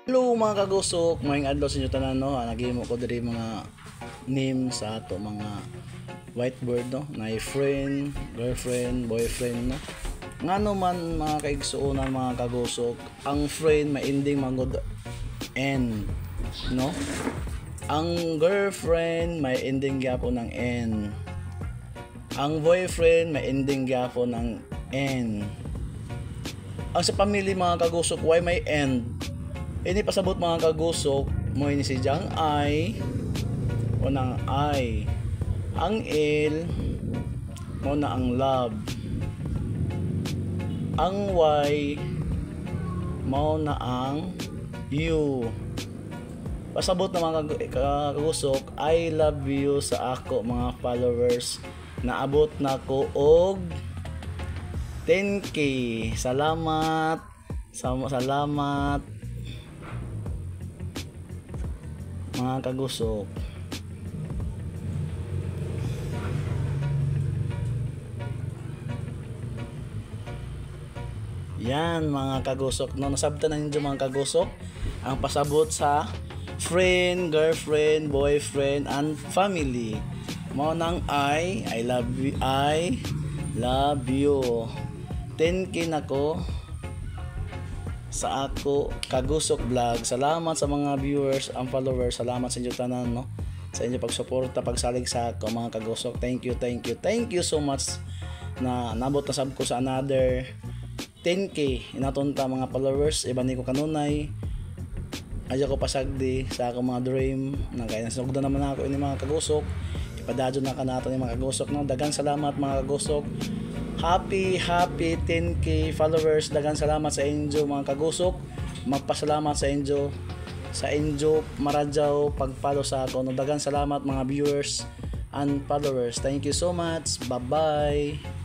Hello mga kagusok, maayong adlaw sa inyo tanan no. Nagihimo ko diri mga name sa ato mga whiteboard no. Na friend, girlfriend, boyfriend no. Ngano man mga kaigsuonan mga kagusok, ang friend may ending magod N no. Ang girlfriend may ending gyapon ng N. Ang boyfriend may ending gyapon ng N. Ang sa pamilya mga kagusok, why may end? Ini pasabot mga kagusok mo ini si Jang I o ng I. Ang L mo na ang love. Ang Y mo na ang you. Pasabot na mga kagusok, I love you sa ako mga followers. Naabot na ko og 10k. Salamat. Salamat mga kagusok. Yan mga kagusok no, nasabtan na ninyo mga kagusok ang pasabot sa friend, girlfriend, boyfriend and family. Mao nang I love you 10k nako sa ako kagusok vlog. Salamat sa mga viewers and followers. Salamat sa inyo tanan no, sa inyo pagsuporta, pagsalig sa ako mga kagusok. Thank you so much na nabot na sab ko sa another 10k inatunta mga followers. Iba ni ko kanunay aja ko pasagdi sa ako mga dream na kaya nasugdan naman ako ini mga kagusok. Ipadadyo na kanato ni mga kagusok no. Dagan salamat mga kagusok. Happy 10k followers. Dagan salamat sa inyo mga kagusok. Magpasalamat sa inyo Maradyaw pag-follow sa ako no. Dagan salamat mga viewers and followers. Thank you so much. Bye bye.